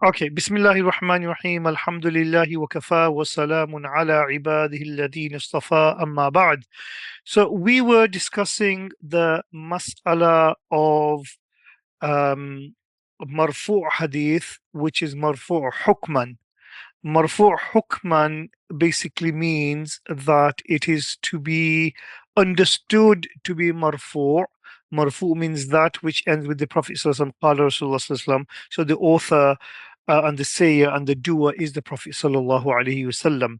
Okay, Bismillahir Rahmanir Rahim, Alhamdulillahi wa kafa wa salamun ala ibadihi alladhina istafa amma ba'd. So we were discussing the mas'ala of um, marfu' hadith, which is marfu' hukman. Marfu' hukman basically means that it is to be understood to be marfu'. Marfu' means that which ends with the Prophet Sallallahu Alaihi Wasallam. So the author and the sayer and the doer is the Prophet Sallallahu Alaihi Wasallam.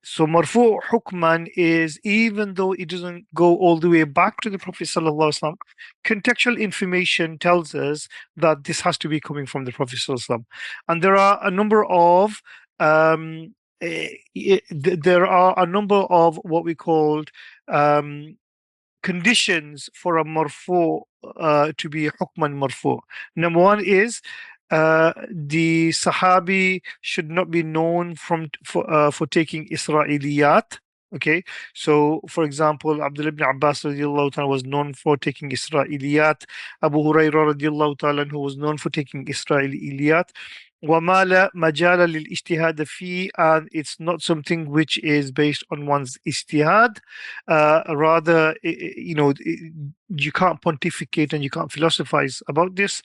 So marfu' hukman is, even though it doesn't go all the way back to the Prophet Sallallahu Alaihi Wasallam, contextual information tells us that this has to be coming from the Prophet Sallallahu Alaihi Wasallam. And there are a number of what we called um, conditions for a marfu to be hukman marfu. Number one is the Sahabi should not be known for taking Israeliyat. Okay, so for example, Abdullah ibn Abbas radiallahu ta'ala was known for taking Israeliyat. Abu Hurairah radiallahu ta'ala who was known for taking Israeliyat. وَمَا لَا مَجَالَ لِلْإِجْتِهَادِ فِيهِ, and it's not something which is based on one's ijtihad. Rather, you can't pontificate and you can't philosophize about this.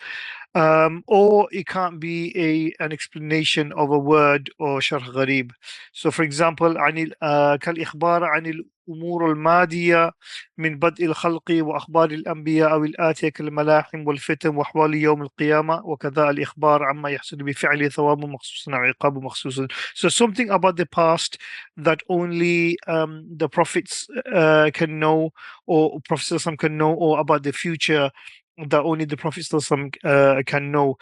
Or it can't be an explanation of a word or sharh gharib. So for example, كالإخبار عن الأمور المادية من بدء الخلق وأخبار الأنبياء أو الآتية كالملاحم والفتن وأحوال يوم القيامة وكذا الإخبار عما يحصل بفعل ثواب مخصوص أو عقاب مخصوص. So something about the past that only the prophets can know, or Prophet can know, or about the future that only the Prophet can know,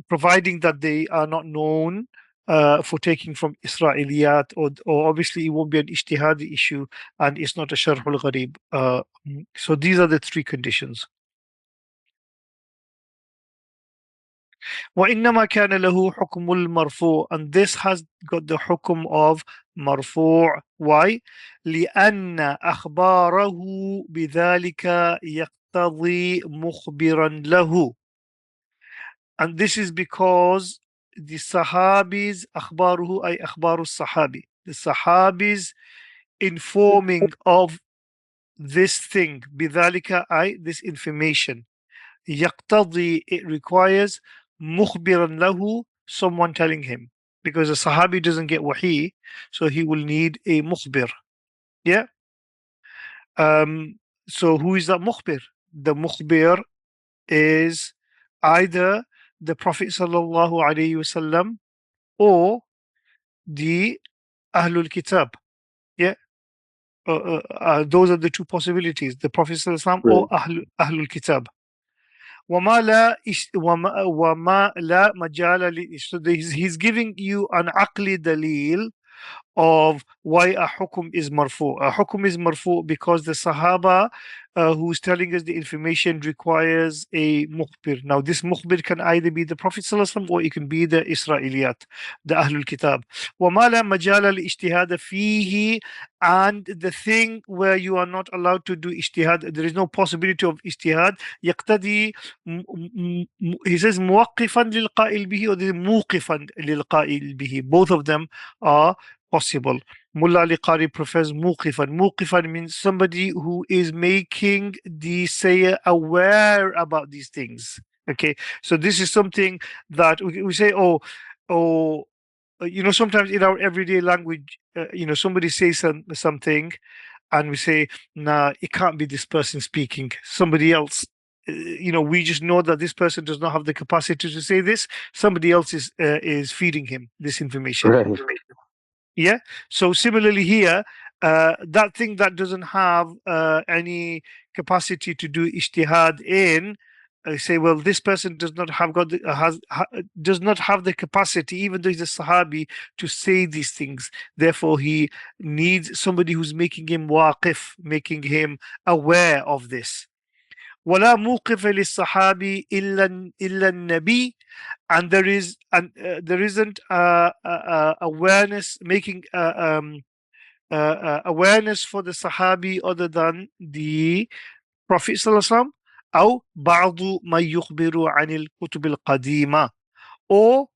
providing that they are not known for taking from Israeliyat, or obviously it won't be an ijtihadi issue and it's not a sharhul gharib. So these are the three conditions. وإنما كان له حكم المرفوع, and this has got the hukum of مرفوع. Why? لأن أخباره بذلك يقتضي مخبرا له, and this is because the Sahabis أخباره أي أخبار الصحابي, the Sahabis informing of this thing, بذلك أي this information, يقتضي it requires مخبرا له, someone telling him, because a Sahabi doesn't get wahi, so he will need a mukhbir. Yeah. So who is that mukhbir? The mukhbir is either the Prophet sallallahu alaihi wasallam or the Ahlul Kitab. Yeah. Those are the two possibilities: the Prophet sallallahu alaihi wasallam or Ahlul Kitab. وما لا مجال. So he's giving you an aqli dalil of why a hukum is marfu. A hukum is marfu because the Sahaba who's telling us the information requires a mukhbir. Now, this mukhbir can either be the Prophet ﷺ or it can be the Israeliyat, the Ahlul Kitab. وَمَا لَا مَجَالَ الْإِجْتِهَادَ فِيهِ, and the thing where you are not allowed to do ijtihad, there is no possibility of ijtihad. يقتدي, he says موقفا للقائل به or موقفا للقائل به. Both of them are possible. Mullah Ali Qari prefers muqifan. Muqifan means somebody who is making the sayer aware about these things. Okay, so this is something that we say, sometimes in our everyday language, somebody says something, and we say, nah, it can't be this person speaking, somebody else. We just know that this person does not have the capacity to say this. Somebody else is feeding him this information. Right. Yeah. So similarly here, that thing that doesn't have any capacity to do ijtihad in, say, well, this person does not have does not have the capacity, even though he's a Sahabi, to say these things. Therefore, he needs somebody who's making him waqif, making him aware of this. ولا موقف للصحابي إلا النبي, and there isn't awareness, making awareness for the Sahabi other than the Prophet صلى الله عليه وسلم. أو بعض ما يخبر عن الكتب القديمة, or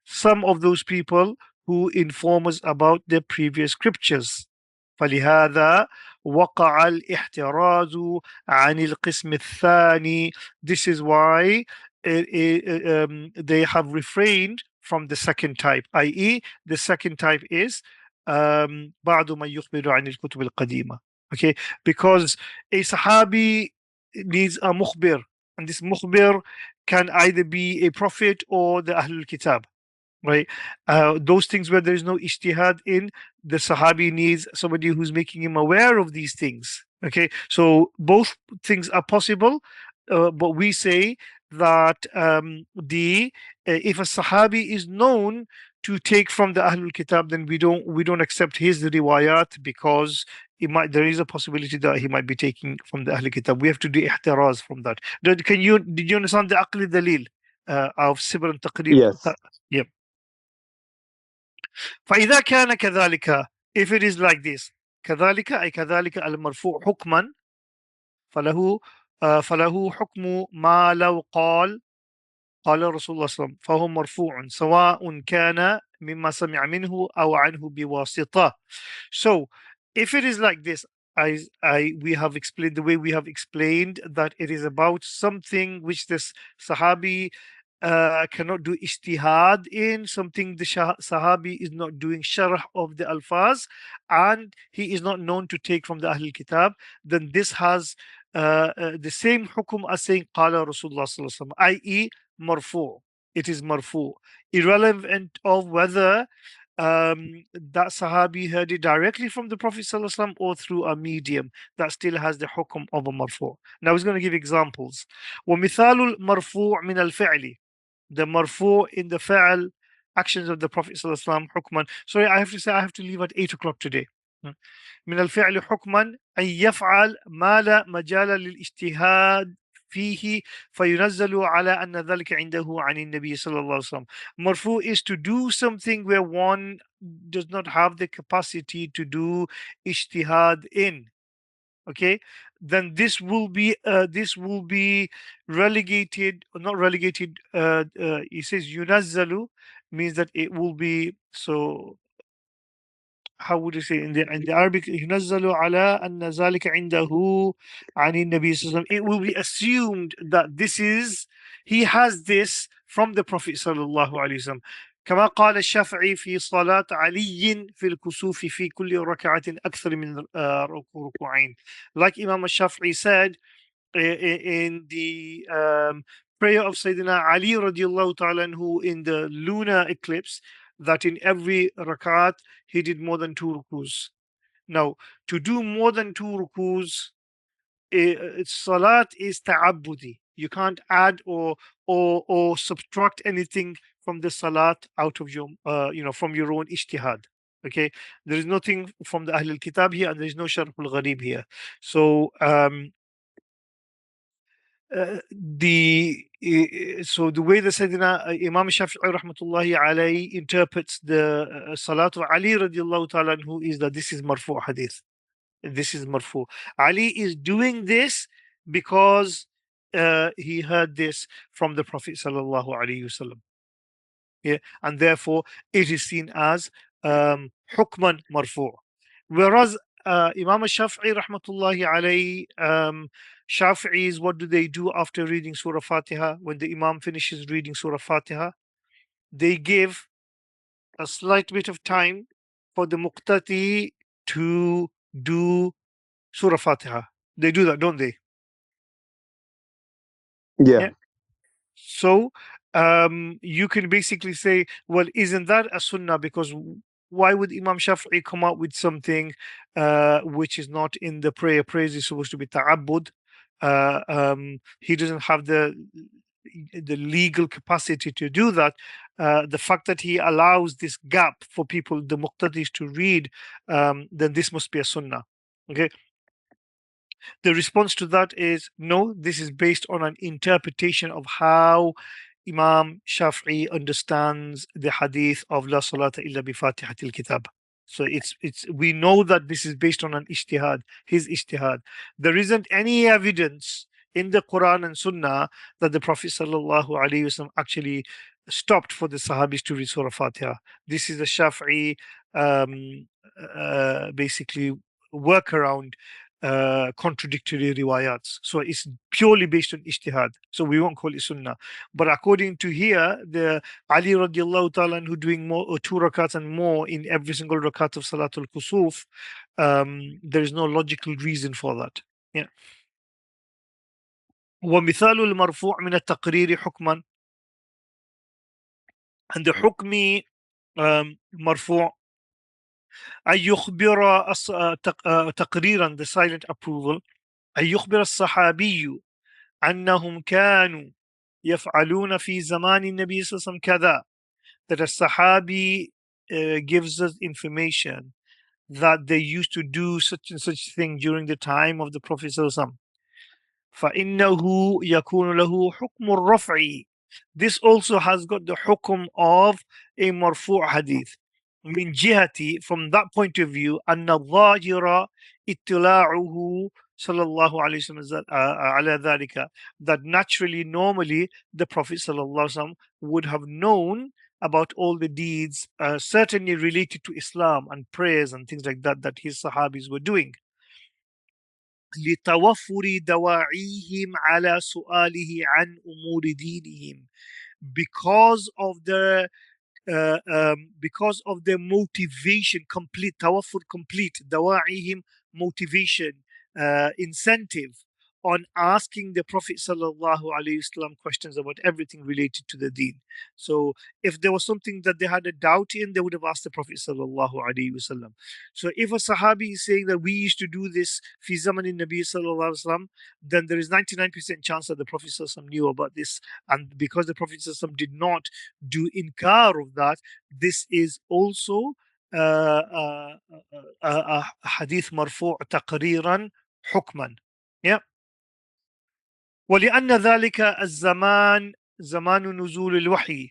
some of those people who inform us about the previous scriptures. فلهذا وقع الاحتراز عن القسم الثاني. This is why they have refrained from the second type, i.e. the second type is بعض من يخبر عن الكتب القديمة. Okay, because a Sahabi needs a mukhbir, and this mukhbir can either be a prophet or the Ahlul Kitab, right? Those things where there is no ijtihad in, the Sahabi needs somebody who's making him aware of these things. Okay, so both things are possible, but we say that the if a Sahabi is known to take from the Ahlul Kitab, then we don't accept his riwayat, because there is a possibility that he might be taking from the Ahlul Kitab. We have to do ihtiraz from that. Did you understand the aqli dalil of Sibr and Taqrib? Yes. Yeah. فإذا كان كذلك, if it is like this, كذلك أي كذلك المرفوع حكما فله فله حكم ما لو قال رسول الله صلى الله عليه وسلم فهو مرفوع سواء كان مما سمع منه أو عنه بواسطة. So if it is like this, we have explained the way we have explained that it is about something which this Sahabi cannot do ijtihad in, something the Sahabi is not doing sharh of the alfaz, and he is not known to take from the Ahlul Kitab, then this has the same hukum as saying Qala Rasulullah sallallahu alaihi wasallam, i.e. marfu. It is marfu, irrelevant of whether that Sahabi heard it directly from the Prophet sallallahu alaihi wasallam or through a medium. That still has the hukum of a marfu. Now he's going to give examples. ومثال المرفوع من الفعل, the marfu in the fa'al actions of the Prophet sallallahu alaihi wasallam hukman. Sorry, I have to say I have to leave at 8 o'clock today. من الفعل حكما أن يفعل ما لا مجال للاجتهاد فيه فينزل على أن ذلك عنده عن النبي صلى الله عليه وسلم. Marfu is to do something where one does not have the capacity to do ijtihad in. Okay, then this will be relegated, or not relegated. He says yunazzalu means that it will be, so how would you say in the Arabic, ينزل على أن ذلك عنده عن النبي صلى الله عليه وسلم. It will be assumed that he has this from the Prophet صلى الله عليه وسلم. كما قال الشافعي في صلاة علي في الكسوف في كل ركعة أكثر من ركوعين. Like Imam al-Shafi'i said in the prayer of Sayyidina Ali radiallahu ta'ala anhu in the lunar eclipse, that in every rakat he did more than 2 rukus. Now, to do more than 2 rukus, salat is ta'abbudi. You can't add or subtract anything from the salat out of your from your own ijtihad. Okay, there is nothing from the Ahl al-Kitab here, and there is no Sharh al-Gharib here. So the way the Sayyidina Imam Shafi'i rahmatullahi alayhi interprets the Salat of Ali radiallahu ta'ala anhu is that this is marfu hadith. This is marfu. Ali is doing this because he heard this from the Prophet sallallahu alayhi wasallam. Yeah, and therefore it is seen as hukman marfu. Whereas Imam Shafi'i rahmatullahi alayhi, Shafi'is, what do they do after reading Surah Fatiha? When the Imam finishes reading Surah Fatiha, they give a slight bit of time for the muqtati to do Surah Fatiha. They do that, don't they? Yeah. So you can basically say, well, isn't that a sunnah? Because why would Imam Shafi'i come out with something which is not in the prayer? Prayer is supposed to be ta'abbud. He doesn't have the legal capacity to do that. The fact that he allows this gap for people, the muqtadis, to read, then this must be a sunnah. Okay. The response to that is no, this is based on an interpretation of how Imam Shafi'i understands the hadith of La Salata illa bi Fatihatil Kitab. So it's we know that this is based on an ijtihad, his ijtihad. There isn't any evidence in the Quran and Sunnah that the Prophet sallallahu alaihi wasallam actually stopped for the Sahabis to read Surah Fatiha. This is the Shafi'i basically workaround contradictory riwayats. So it's purely based on ijtihad. So we won't call it sunnah. But according to here, the Ali radiallahu ta'ala who doing more 2 rakats and more in every single rakat of Salatul Kusuf, there is no logical reason for that. Yeah. ومثال المرفوع من التقرير حكما, and the حكمي مرفوع أن يخبر تقريرا, the silent approval, أن يخبر الصحابي أنهم كانوا يفعلون في زمان النبي صلى الله عليه وسلم كذا, that a Sahabi gives us information that they used to do such and such thing during the time of the Prophet صلى الله عليه وسلم. فإنه يكون له حكم الرفع. This also has got the hukum of a marfu' hadith. من جهة, from that point of view, أن الظاهر اطلاعه صلى الله عليه وسلم على ذلك, that naturally, normally, the Prophet صلى الله عليه وسلم would have known about all the deeds, certainly related to Islam and prayers and things like that, that his Sahabis were doing. لتوفر دواعيهم على سؤاله عن أمور دينهم, because of their motivation, complete توفر, complete دواعيهم, motivation, incentive on asking the Prophet sallallahu alaihi wasallam questions about everything related to the deen. So if there was something that they had a doubt in, they would have asked the Prophet sallallahu alaihi wasallam. So if a Sahabi is saying that we used to do this fi zaman in Nabi sallallahu alaihi wasallam, then there is 99% chance that the Prophet sallallahu alaihi wasallam knew about this, and because the Prophet sallallahu alaihi wasallam did not do inkar of that, this is also a hadith marfu' taqriran hukman. Yeah. ولأن ذلك الزمان زمان نزول الوحي.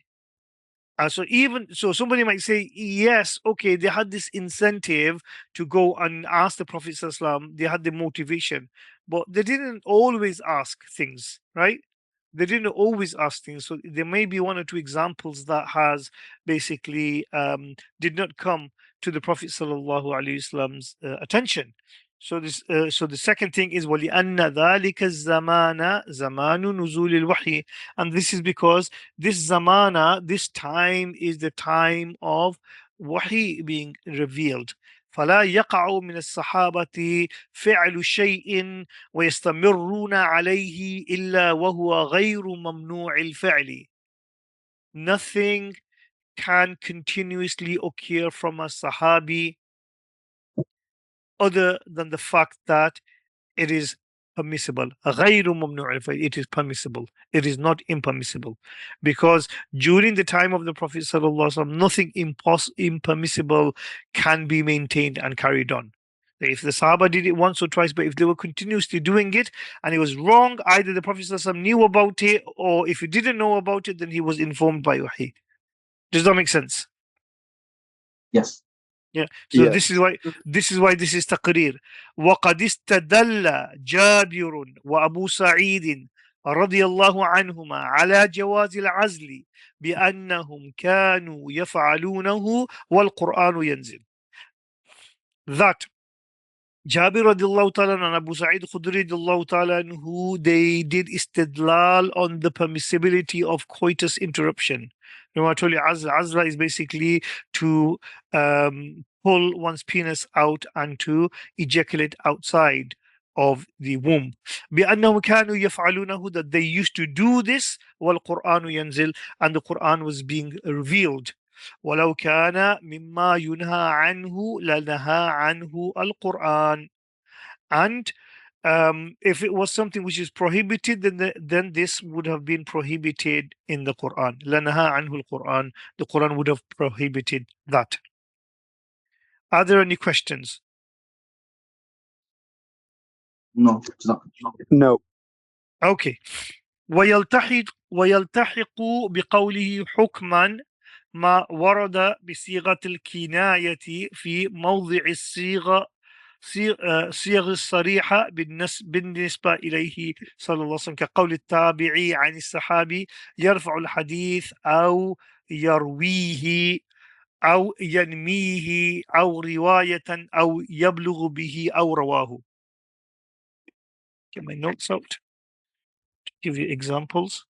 So somebody might say, yes, okay, they had this incentive to go and ask the Prophet sallallahu alaihi wasallam, they had the motivation, but they didn't always ask things, right? They didn't always ask things. So there may be 1 or 2 examples that has basically did not come to the Prophet sallallahu alaihi wasallam's attention. So the second thing is وَلِأَنَّ ذَلِكَ الزَّمَانَ زَمَانُ نُزُولِ الْوَحْيِ, and this is because this zamana, this time, is the time of wahi being revealed. فلا يقع من الصحابة فعل شيء ويستمرون عليه إلا وهو غير ممنوع الفعل. Nothing can continuously occur from a Sahabi other than the fact that it is permissible. غير ممنوع الفعل, it is permissible. It is not impermissible. Because during the time of the Prophet sallallahu alaihi wasallam, nothing impermissible can be maintained and carried on. If the Sahaba did it once or twice, but if they were continuously doing it and it was wrong, either the Prophet sallallahu alaihi wasallam knew about it, or if he didn't know about it, then he was informed by wahi. Does that make sense? Yes. Yeah. So Yes. this is why this is تقرير. وقد استدل جابر وأبو سعيد رضي الله عنهما على جواز العزل بأنهم كانوا يفعلونه والقرآن ينزل. That Jabir radiallahu ta'ala and Abu Sa'id Khudri radiallahu ta'ala, who they did istidlal on the permissibility of coitus interruption. Remember I told you azla is basically to pull one's penis out and to ejaculate outside of the womb. بأنهم كانوا يفعلونه, that they used to do this, والقرآن ينزل, and the Quran was being revealed. ولو كان مما ينهى عنه لنهى عنه القرآن. And if it was something which is prohibited, then this would have been prohibited in the Quran. لنهى عنه القرآن, the Quran would have prohibited that. Are there any questions? No. No. Okay. ويلتحق بقوله حكما ما ورد بصيغة الكناية في موضع الصيغة صيغ الصريحة بالنسبة إليه صلى الله عليه وسلم كقول التابعي عن الصحابي يرفع الحديث أو يرويه أو ينميه أو رواية أو يبلغ به أو رواه. Get my notes out to give you examples.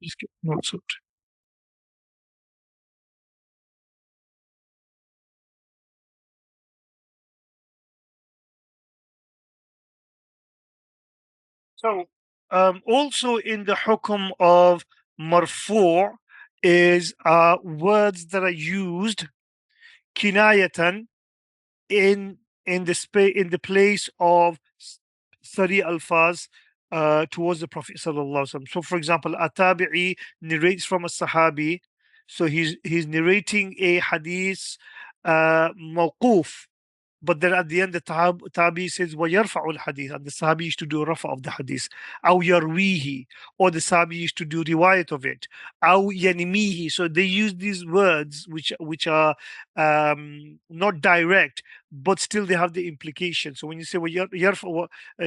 Just get notes out. So, also in the hukum of marfu' is words that are used kinayatan in the place of sari alfaz towards the Prophet sallallahu alaihi wasallam. So, for example, Atabi'i narrates from a Sahabi, so he's narrating a hadith mawquf, but then at the end, the Tabi says, وَيَرْفَعُ الْحَدِيث, and the Sahabi used to do rafa of the hadith. أو يرويه, or the Sahabi used to do riwayat of it. أو ينميه, so they use these words which are not direct, but still they have the implication. So when you say,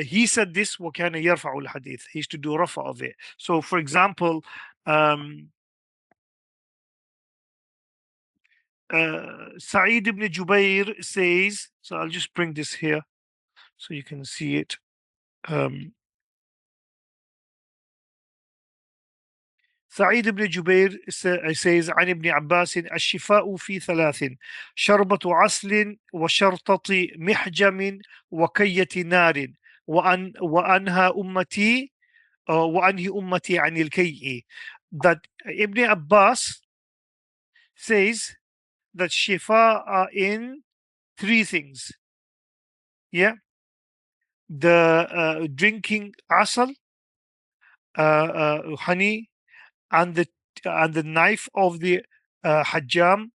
he said this, وَكَانَ يَرْفَعُ الْحَدِيث, he used to do rafa of it. So for example, Sa'id ibn Jubair says, so I'll just bring this here so you can see it. سعيد بن جبير says عن ابن عباس الشفاء في ثلاث شربة عسل وشرطة محجم وكية نار وأنهى أمتي وأنهي أمتي عن الكيء. That Ibn Abbas says that shifa are in three things. Yeah, the drinking asal, honey, and the knife of the hajjam,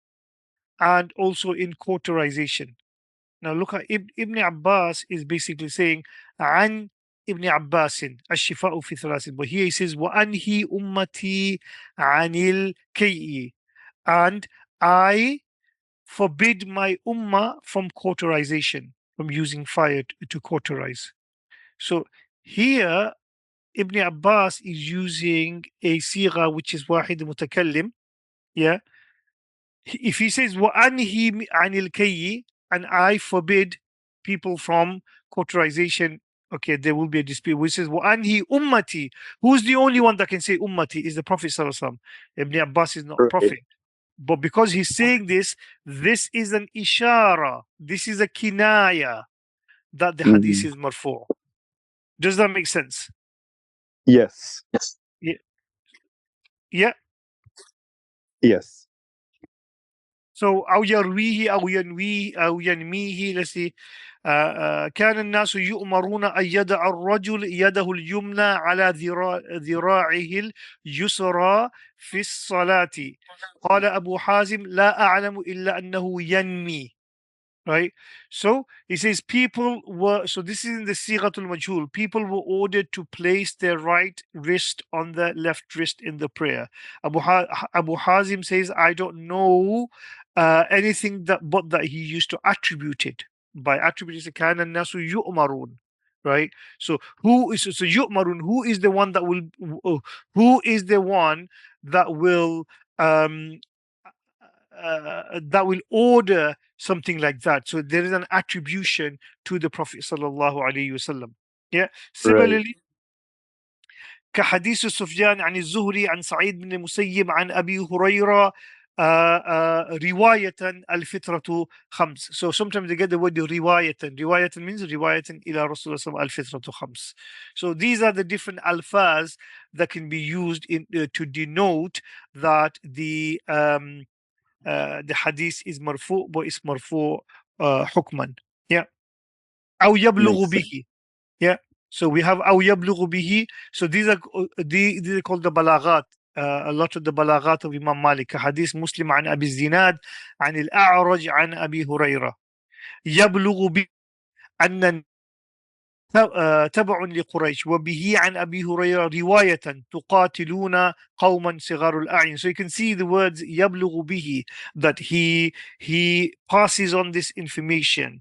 and also in cauterization. Now look at Ibn Abbas is basically saying عن Ibn Abbas الشفاء في ثلاث, but here he says وأنهي أمتي عن الكيء, and I forbid my ummah from cauterization, from using fire to cauterize. So here Ibn Abbas is using a sigha which is wahid mutakallim. Yeah. If he says وَأَنْهِي عَنِ الْكَيِّ, and I forbid people from cauterization, okay, there will be a dispute. Which says وَأَنْهِي ummati, who's the only one that can say ummati is the Prophet sallallahu alaihi wasallam. Ibn Abbas is not a Right. prophet. But because he's saying this is an ishara, this is a kinaya that the hadith Mhm. is marfu'. Does that make sense? Yes. Yes. Yeah. Yeah. Yes. So أو يرويه أو ينويه أو ينميه. Let's see. كان الناس يؤمرون أن يدع الرجل يده اليمنى على ذراعه اليسرى في الصلاة. قال أبو حازم لا أعلم إلا أنه ينمي. Right? So he says people were, so this is in the Sighatul Majhul, people were ordered to place their right wrist on the left wrist in the prayer. Abu Hazim says, I don't know anything but that he used to attribute it. By attributing it, kana nasu yu'marun. Right? So yu'marun, who is the one that will that will order something like that. So there is an attribution to the Prophet sallallahu alaihi wasallam. Yeah. Right. Similarly, كحديث سفيان عن الزهري عن سعيد بن المسيب عن أبي هريرة رواية الفطرة خمس. So sometimes they get the word رواية. رواية means رواية إلى رسول الله صلى الله عليه وسلم الفطرة خمس. So these are the different alfaz that can be used to denote that the hadith is marfu, but it's marfu hukman. Yeah. أو يبلغ Makes sense. به. Yeah. So we have أو يبلغ به. So these are called the balaghat. A lot of the balaghat of Imam Malik. Hadith Muslim عن أبي الزناد عن الأعرج عن أبي هريرة. يبلغ به أن تبع لقريش وبه عن أبي هريرة رواية تقاتلون قوما صغار الأعين. So you can see the words يبلغ به, that he passes on this information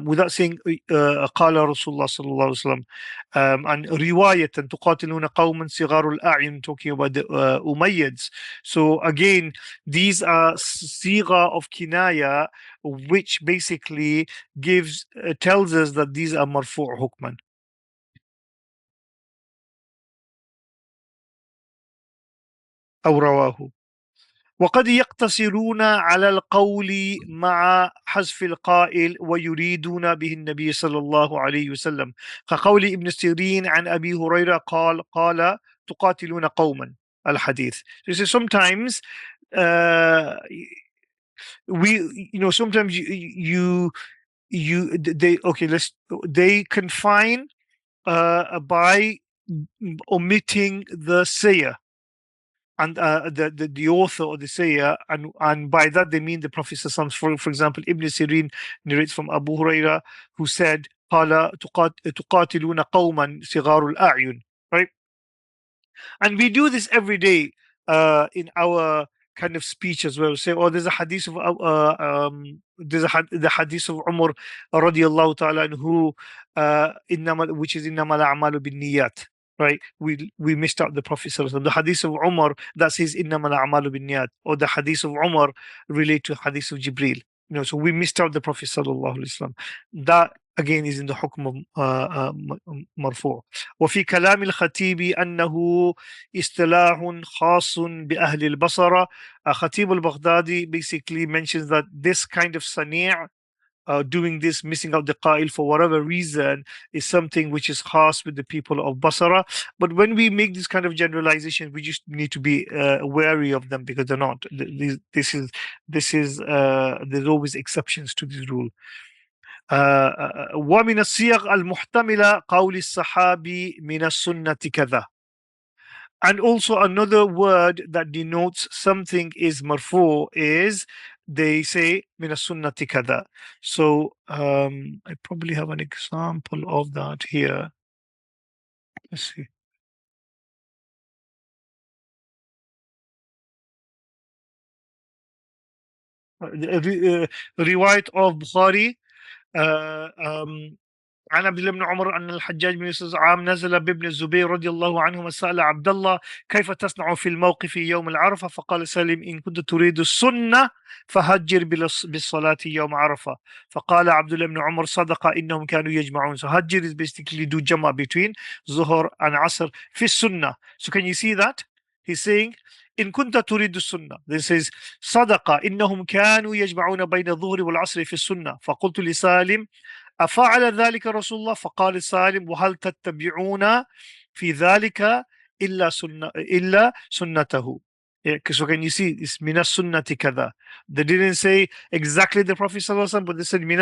without saying قال رسول الله صلى الله عليه وسلم. And رواية تقاتلون قوما صغار الأعين, talking about the Umayyads. So again, these are صيغة of kinaya, which basically tells us that these are مرفوع حكما. أو رواه. وقد يقتصرون على القول مع حذف القائل ويريدون به النبي صلى الله عليه وسلم كقول ابن سيرين عن أبي هريرة قال تقاتلون قوما al-Hadith. So sometimes sometimes they confine by omitting the sayer and the author or the sayer, and by that they mean the Prophet. For example, Ibn Sirin narrates from Abu Huraira, who said قال تقاتلون قوما صغار الأعين, right? And we do this every day in our kind of speech as well. We say, oh, there's a hadith of the hadith of Umar radiallahu ta'ala anhu, which is إنما الأعمال بالنيات. Right, we missed out the Prophet sallallahu alaihi wasallam. The hadith of Umar that says إنما الأعمال بالنيات, or the hadith of Umar relate to hadith of Jibril. So we missed out the Prophet sallallahu alaihi wasallam. That again is in the حكم مرفوع. وفي كلام الخطيب أنه اصطلاح خاص بأهل البصرة. Khatib al-Baghdadi basically mentions that this kind of sani', doing this, missing out the qa'il for whatever reason, is something which is khas with the people of Basra. But when we make this kind of generalization, we just need to be wary of them, because they're not. There's always exceptions to this rule. ومن الصيغ المحتملة قول الصحابي من السنة كذا. And also another word that denotes something is marfu is, they say من السنة كذا. So I probably have an example of that here. Let's see. Riwayat of Bukhari عن عبد الله بن عمر أن الحجاج بن يوسف عام نزل بابن الزبير رضي الله عنهما سأل عبد الله كيف تصنع في الموقف يوم العرفة، فقال سالم إن كنت تريد السنة فهجر بالصلاة يوم عرفة. فقال عبد الله بن عمر صدق إنهم كانوا يجمعون. So hajr is basically do jama between Zuhr and Asr في السنة. So can you see that? He's saying إن كنت تريد السنة. This is صدق إنهم كانوا يجمعون بين الظهر والعصر في السنة. فقلت لسالم أفعل ذلك رسول الله؟ فقال سالم وهل تتبعون في ذلك إلا سنته. So can you see it's من السنة كذا. They didn't say exactly the Prophet صلى الله عليه وسلم, but they said من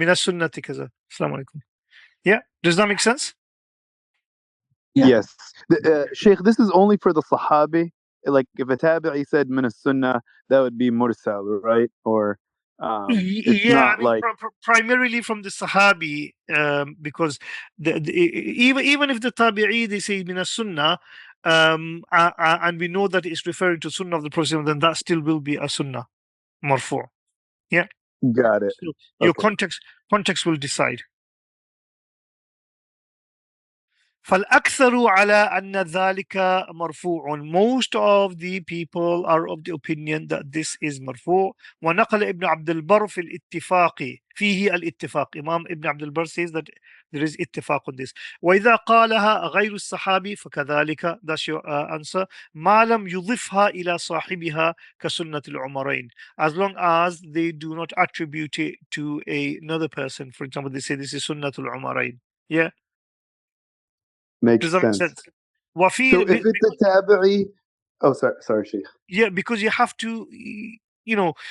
السنة كذا. السلام عليكم. Yeah, does that make sense? Yeah. Yes. Sheikh, this is only for the Sahabi. Like if a tabi'i said min as-sunnah, that would be mursal, right? Or it's not, I mean, like primarily from the Sahabi, because even if the tabi'i they say min as-sunnah, and we know that it's referring to sunnah of the Prophet, then that still will be a sunnah marfu'. Yeah, got it. so your Okay. context will decide. فالأكثر على أن ذلك مرفوع. Most of the people are of the opinion that this is مرفوع. ونقل ابن عبد البر في الاتفاق فيه الاتفاق. Imam Ibn Abd al-Barr says that there is اتفاق on this. وإذا قالها غير الصحابي فكذلك. That's your answer. ما لم يضفها إلى صاحبها كسنة العمرين. As long as they do not attribute it to another person. For example, they say this is سنة العمرين. Yeah. Makes Does that make sense. sense? So if it's a tabi'i, oh sorry, Sheikh. Yeah, because you have to,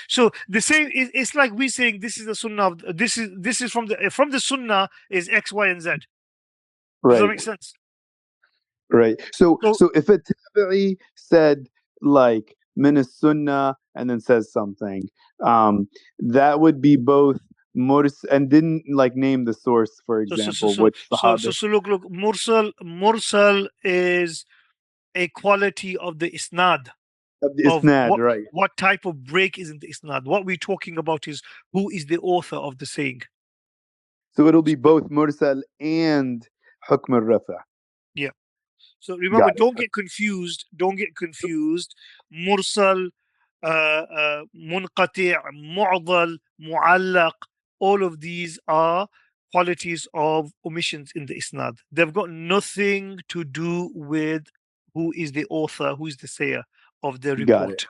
so the same. It's like we saying this is the sunnah of this is from the sunnah is X, Y, and Z. Does that Right. make sense? Right. So if a tabi'i said like min as-sunnah and then says something, that would be both Murs and didn't like name the source, for example, which Sahabi. So look, mursal is a quality of the isnad, Of the of isnad, right? what type of break is in the isnad. What we're talking about is who is the author of the saying. So it'll be both mursal and hukm al-rafa. Yeah. So remember, don't get confused. Don't get confused. Mursal, munqati', mu'dal, mu'allaq. All of these are qualities of omissions in the isnad. They've got nothing to do with who is the author, who is the sayer of the Got it. report.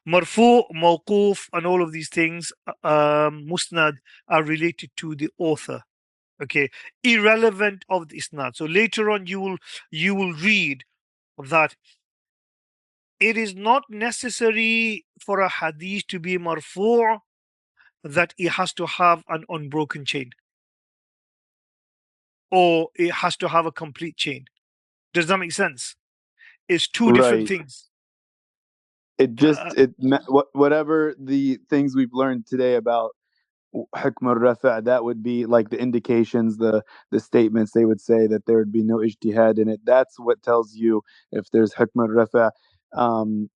Marfu, mawquf, and all of these things, musnad, are related to the author. Okay, irrelevant of the isnad. So later on, you will read that it is not necessary for a hadith to be marfu' that it has to have an unbroken chain, or it has to have a complete chain. Does that make sense? It's two different things. It just whatever the things we've learned today about hukm al-rafa, that would be like the indications, the statements they would say that there would be no ijtihad in it. That's what tells you if there's hukm al-rafa,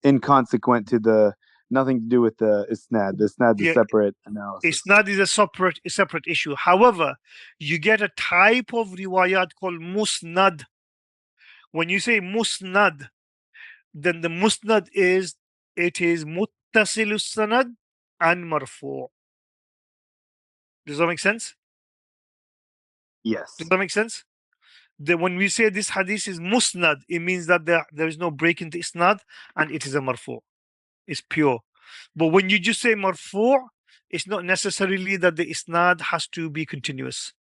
inconsequent to the nothing to do with the isnad. The isnad is a separate analysis. Isnad is a separate issue. However, you get a type of riwayat called musnad. When you say musnad, then the musnad is muttasilus sanad and marfu'. Does that make sense? Yes. Does that make sense? When we say this hadith is musnad, it means that there is no break in the isnad and it is a marfu'. It's pure. But when you just say marfu', it's not necessarily that the isnad has to be continuous.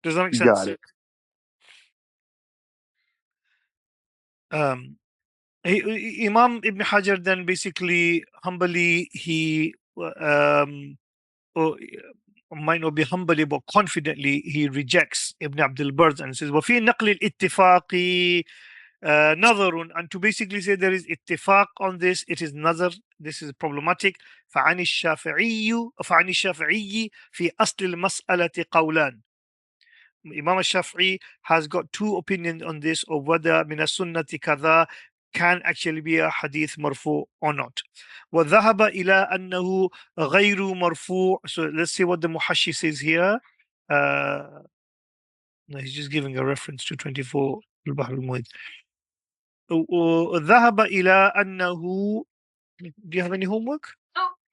Does that make sense? Got it. Imam Ibn Hajar then basically humbly might not be humbly but confidently he rejects Ibn Abdul Barr and says وفي نقل الاتفاق نظر, and to basically say there is ittifaq on this, it is nazar. This is problematic. فعن الشافعي في أصل المسألة قولان. Imam al-Shafi'i has got two opinions on this, of whether min as-sunnati kadha can actually be a hadith marfu or not. وذهب إلى أنه غير مرفوع. So let's see what the Muhashi says here. No, he's just giving a reference to 24 al-Bahr al-Muhit. ذهب إلى أنه. Do you have any homework?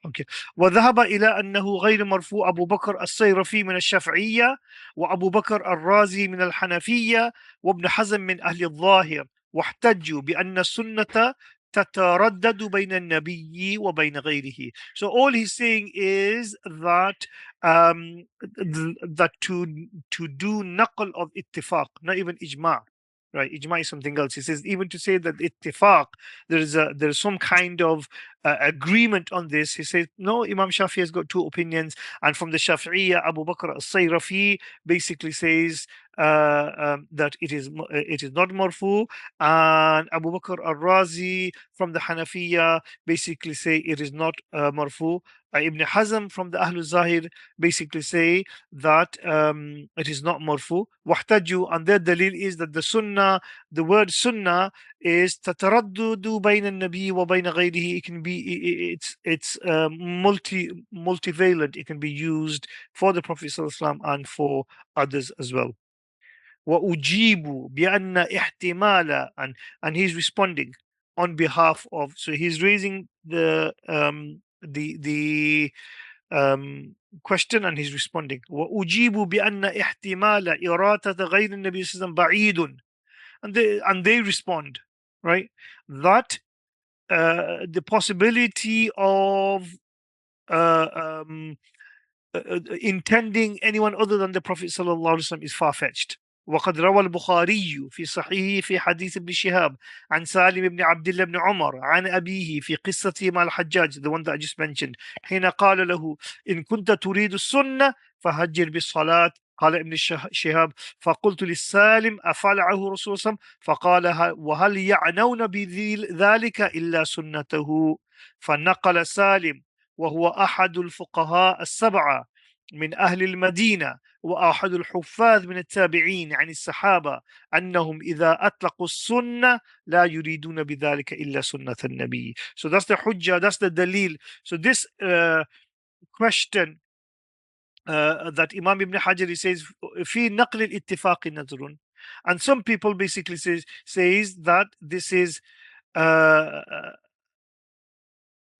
Okay. وذهب إلى أنه غير مرفوع أبو بكر الصيرفي من الشافعية، وأبو بكر الرازي من الحنفية، وابن حزم من أهل الظاهر، واحتجوا بأن السنة تتردد بين النبي وبين غيره. So all he's saying is that that to do naql of ittifaq, not even ijma'. Right, ijma' is something else. He says even to say that ittifaq, there's some kind of agreement on this. He says no, Imam Shafi has got two opinions, and from the Shafi'iyya, Abu Bakr al-Sayrafi basically says that it is not marfu, and Abu Bakr al-Razi from the Hanafiya basically say it is not marfu. Ibn Hazm from the Ahlul Zahir basically say that it is not marfu. Wahtaju, and their dalil is that the sunnah, the word sunnah is tataraddudu bayna an-nabi wa bayna ghayrihi. It can be, it's multivalent. It can be used for the Prophet sallallahu alaihi wasallam and for others as well. وأجيب بأن احتمال, and he's responding on behalf of, so he's raising the question and he's responding. وأجيب بأن احتمال إرادة غير النبي صلى الله عليه وسلم بعيد, and they respond, right, that the possibility of intending anyone other than the Prophet sallallahu alaihi wasallam is far-fetched. وقد روى البخاري في صحيحه في حديث ابن شهاب عن سالم بن عبد الله بن عمر عن أبيه في قصة مع الحجاج, the one that I just mentioned, حين قال له إن كنت تريد السنة فهجر بالصلاة. قال ابن شهاب فقلت للسالم أفعله رسول الله فقال وهل يعنون بذلك إلا سنته. فنقل سالم وهو أحد الفقهاء السبعة من أهل المدينة وأحد الحفاظ من التابعين عن الصحابة أنهم إذا أطلقوا السنة لا يريدون بذلك إلا سنة النبي. So that's the hujjah, that's the dalil. So this question that Imam Ibn Hajar says في نقل الاتفاق نظر, and some people basically says that this is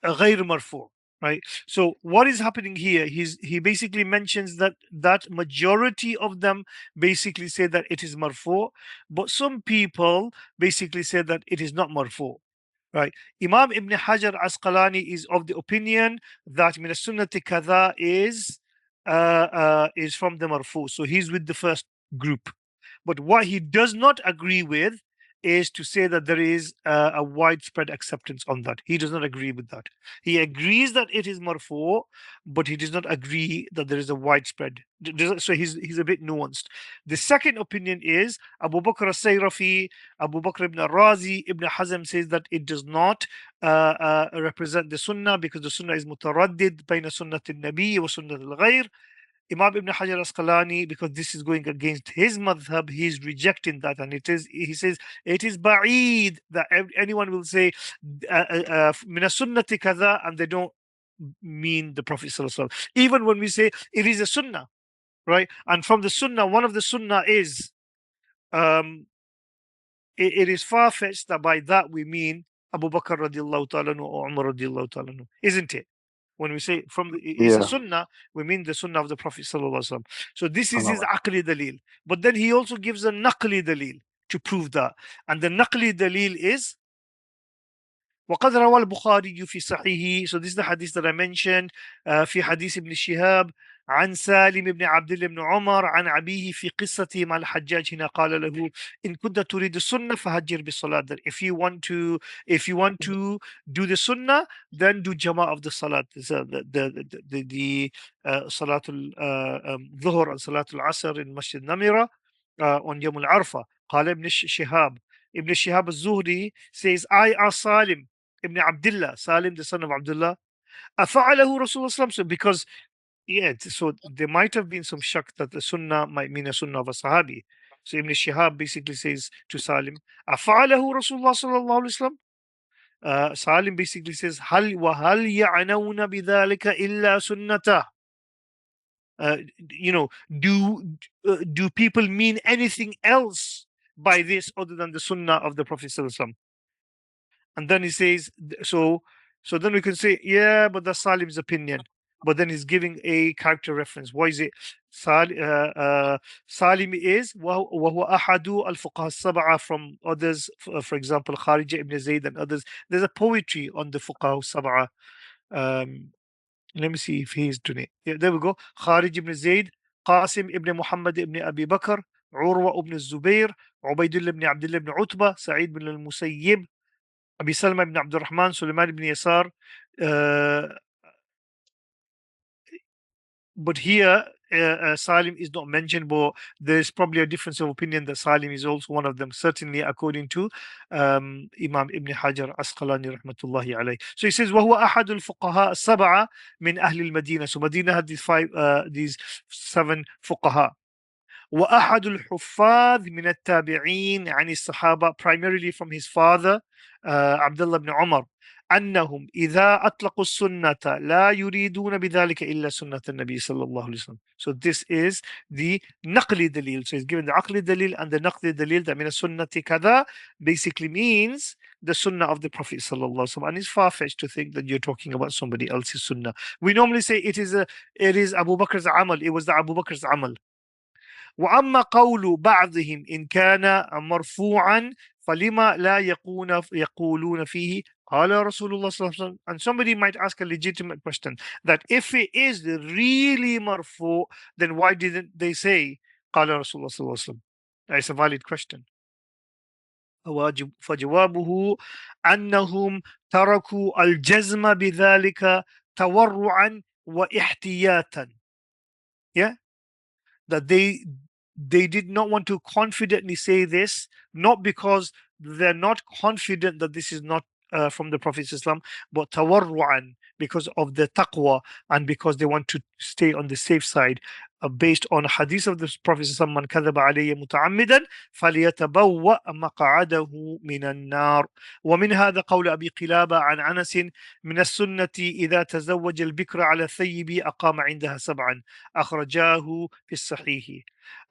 غير مرفوع, right? So what is happening here, he basically mentions that majority of them basically say that it is marfu, but some people basically say that it is not marfu, right? Imam Ibn Hajar Asqalani is of the opinion that min as-sunnati kadha is from the marfu, so he's with the first group. But what he does not agree with is to say that there is a widespread acceptance on that. He does not agree with that. He agrees that it is marfu, but he does not agree that there is a widespread. So he's a bit nuanced. The second opinion is Abu Bakr al-Sayrafi, Abu Bakr ibn al-Razi, Ibn Hazm says that it does not represent the sunnah, because the sunnah is mutaraddid bayna sunnat al-nabi wa sunnat al-ghayr. Imam Ibn Hajar Asqalani, because this is going against his madhab, he's rejecting that, and he says it is ba'id that anyone will say min sunnati kaza, and they don't mean the Prophet Sallallahu Alaihi Wasallam. Even when we say it is a sunnah, right? And from the sunnah, one of the sunnah is um, it is far-fetched that by that we mean Abu Bakr radiallahu ta'ala anhu or Umar radiallahu ta'ala anhu, isn't it? When we say it's a Yeah. sunnah, we mean the sunnah of the Prophet sallallahu alaihi wasallam. So this is his Salawat. aqli dalil. But then he also gives a naqli dalil to prove that. And the naqli dalil is وقد روى البخاري في صحيحه. So this is the hadith that I mentioned. في حديث ابن شهاب عن سالم بن عبد الله بن عمر عن أبيه في قصته مع الحجاج هنا قال له إن كنت تريد السنة فهجر بالصلاة. That if you want to do the sunnah, then do jama of the salat. The صلاة الظهر and صلاة العصر in Masjid Namira on يوم العرفة. قال ابن شهاب, Ibn Shihab al-Zuhri says, I asked Salim ibn Abdullah, Salim the son of Abdullah, أفعله رسول الله. So because so there might have been some shak that the sunnah might mean a sunnah of a sahabi. So Ibn Shihab basically says to Salim, أفعله رسول الله صلى الله عليه وسلم. Salim basically says, هل وهل يعنون بذلك إلا سنته. You know, do people mean anything else by this other than the sunnah of the Prophet sallallahu alaihi wasallam? And then he says, so then we can say, yeah, but that's Salim's opinion. But then he's giving a character reference. Why is it? Salim is وهو أحد الفقهاء السبعة, from others, for example, Kharija ibn Zayd and others. There's a poetry on the fuqaha sab'a. Let me see if he's doing it. Yeah, there we go. Kharij ibn Zayd, Qasim ibn Muhammad ibn Abi Bakr, Urwa ibn Zubair, Ubaidullah ibn Abdullah ibn Utbah, Sa'id ibn al-Musayyib, Abi Salma ibn Abdul Rahman, Sulaiman ibn Yasar. But here, Salim is not mentioned, but there's probably a difference of opinion that Salim is also one of them, certainly according to Imam Ibn Hajar Asqalani rahmatullahi alayh. So he says, وَهُوَ أَحَدُ الْفُقَهَاء السَّبْعَةِ مِنْ أَهْلِ الْمَدِينَةِ. So Medina had these 7 fuqaha. وأحد الحفاظ من التابعين عن الصحابة, primarily from his father Abdullah ibn Umar, أنهم إذا أطلقوا السنة لا يريدون بذلك إلا سنة النبي صلى الله عليه وسلم. So this is the نقلي dalil. So he's given the عقلي dalil and the نقلي dalil, that من السنة كذا basically means the sunnah of the Prophet صلى الله عليه وسلم. And it's far-fetched to think that you're talking about somebody else's sunnah. We normally say it is Abu Bakr's amal, it was the Abu Bakr's amal. وأما قول بعضهم إن كان مرفوعا فلما لا يقولون فيه قال رسول الله صلى الله عليه وسلم. And somebody might ask a legitimate question, that if it is really marfu, then why didn't they say قال رسول الله صلى الله عليه وسلم? It's a valid question. فجوابه أنهم تركوا الجزم بذلك تورعا واحتياطا. Yeah, that they did not want to confidently say this, not because they're not confident that this is not from the Prophet Islam, but tawarru'an, because of the taqwa and because they want to stay on the safe side, based on hadith of the Prophet Islam, man kadhaba alayya muta'ammidan falyatabawwa maq'adahu minan nar. ومن هذا قول أبي قلابة عن أنس من السنة إذا تزوج البكر على الثيب أقام عندها سبعا أخرجاه في الصحيح.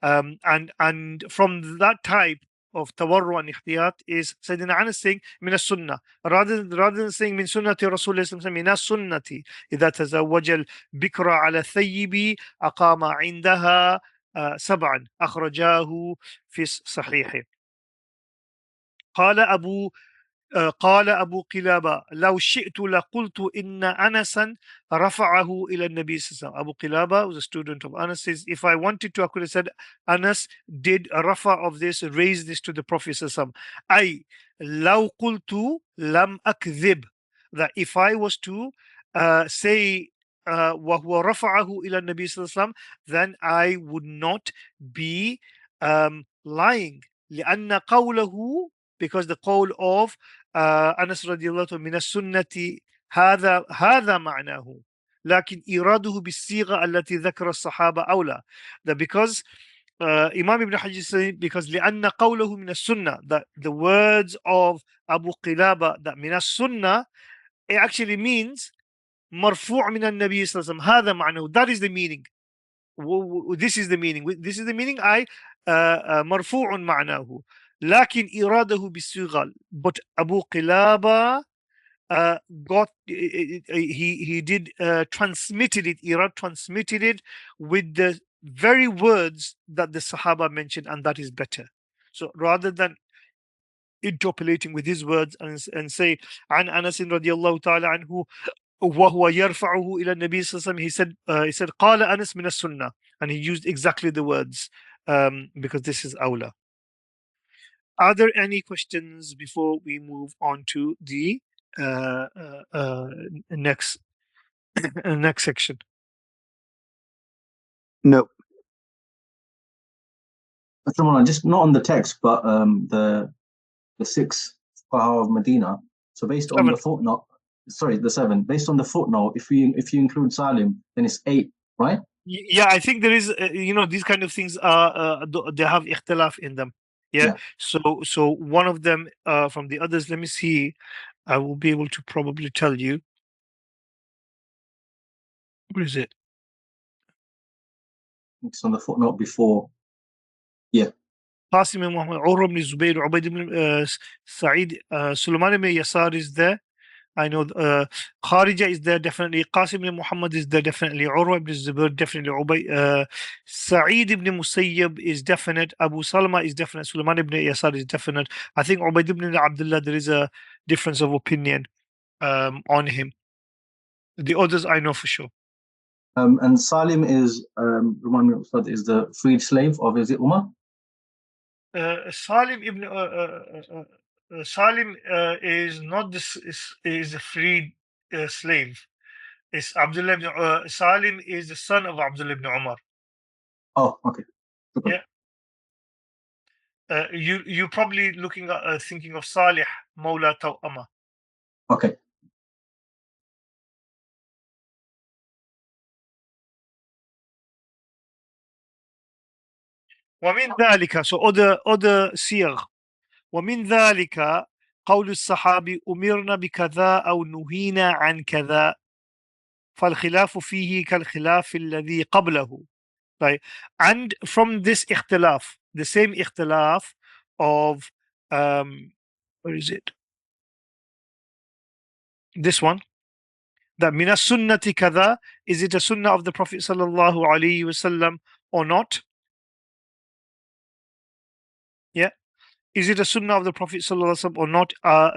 And from that type of tawarru and ikhtiyat is Sayyidina Anas saying min as-sunnah, rather than saying min sunnati Rasulullah min as-sunnati إذا تزوج البكر على الثيب أقام عندها سبعا أخرجاه في الصحيح. قال أبو قلابة لو شئت لقلت إن أنسا رفعه إلى النبي صلى الله عليه وسلم. Abu Qilaba was a student of Anas, says, if I wanted to, I could have said Anas did a rafa of this, raise this to the Prophet صلى الله عليه وسلم. أي لو قلت لم أكذب, that if I was to say وهو رفعه إلى النبي صلى الله عليه وسلم, then I would not be lying. لأن قوله, because the qawl of Anas radiallahu anhu من السنة هذا معناه لكن إراده بالصيغة التي ذكر الصحابة أولى. That because Imam Ibn Hajar is saying, because لأن قوله من السنة, that the words of Abu Qilaba, that من السنة, it actually means مرفوع من النبي صلى الله عليه وسلم. هذا معناه, that is the meaning. This is the meaning. This is the meaning. I مرفوع معناه لكن إراده بالصيغة. But Abu Qilaba got he did transmitted it, Irad transmitted it with the very words that the Sahaba mentioned, and that is better. So rather than interpolating with his words and say عن أنس رضي الله تعالى عنه وهو يرفعه إلى النبي صلى الله عليه وسلم, he said قال أنس من السنة, and he used exactly the words because this is أولى. Are there any questions before we move on to the next section? No. Just not on the text, but the six Fuqaha of Medina. So based on the footnote, the seven. Based on the footnote, if you include Salim, then it's 8, right? Yeah, I think there is. These kind of things are they have ikhtilaf in them. Yeah. So one of them from the others. Let me see. I will be able to probably tell you. Where is it? It's on the footnote before. Yeah. Qasim ibn Muhammad, Urwa ibn Zubayr, Ubayd ibn Sa'id, Sulaiman ibn Yasar is there. I know Kharija is there definitely. Qasim ibn Muhammad is there definitely. Urwa ibn Zubayr definitely. Sa'id ibn Musayyab is definite. Abu Salama is definite. Sulaiman ibn Yasar is definite. I think Ubayd ibn Abdullah, there is a difference of opinion on him. The others I know for sure. And Salim is, remind me, is the freed slave of, is it Umar? Salim ibn Salim is not this is a freed slave. It's Abdullah ibn Salim is the son of Abdullah ibn Umar. Oh, okay. Yeah. You probably looking at thinking of Salih Mawla Taw'ama. Okay. ومن ذلك, so other صيغ. ومن ذلك قول الصحابي أمرنا بكذا أو نهينا عن كذا فالخلاف فيه كالخلاف الذي قبله. Right. And from this ikhtilaf, the same ikhtilaf of where is it? This one. That mina sunnati kada, is it a sunnah of the Prophet sallallahu alaihi wasallam or not? Yeah. Is it a sunnah of the Prophet sallallahu alaihi wasallam or not?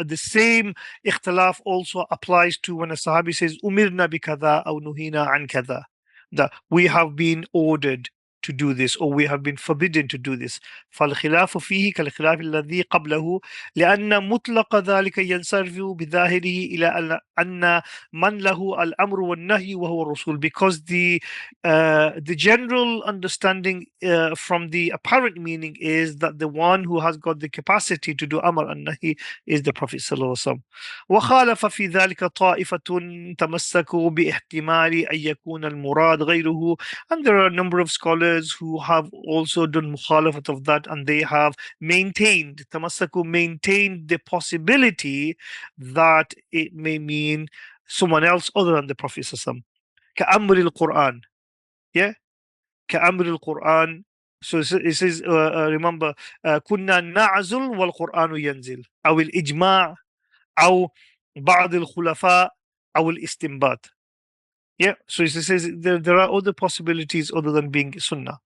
The same ikhtilaf also applies to when a sahabi says umirna bi kada aw nuhina an kada, that we have been ordered to do this, or we have been forbidden to do this. فالخلاف فيه كالخلاف الذي قبله لأن مطلق ذلك ينصرف بظاهره إلى أن من له الأمر والنهي وهو الرسول, because the general understanding from the apparent meaning is that the one who has got the capacity to do amr and nahi is the Prophet sallallahu alaihi wasallam. وخالف في ذلك طائفة تمسكوا باحتمال أن يكون المراد غيره, and there are a number of scholars who have also done mukhalafat of that, and they have maintained, tamassaku maintained the possibility that it may mean someone else other than the Prophet sallallahu alaihi wasallam. كأمر القرآن, yeah, كأمر القرآن. So it says, remember, كنا نعزل والقرآن ينزل, أو الإجماع, أو بعض الخلفاء, أو الاستنباط. Yeah, so it says there are other possibilities other than being sunnah.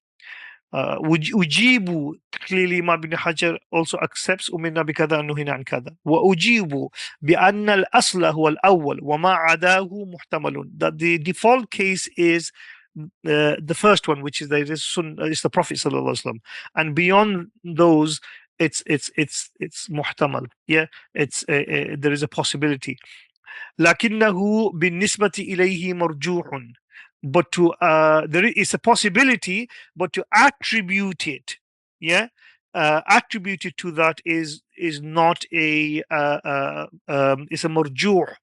أجيب, clearly Imam Ibn Hajar also accepts أمرنا بكذا نهينا عن كذا, وأجيب بأن الأصل هو الأول وما عداه محتمل, that the default case is the first one, which is that it is sunnah, is the Prophet sallallahu alaihi wasallam, and beyond those it's muhtamal. Yeah, it's there is a possibility. لكنه بالنسبة إليه مرجوح, but to there is a possibility, but to attribute it, yeah, attribute it to that is not a it's a marjuh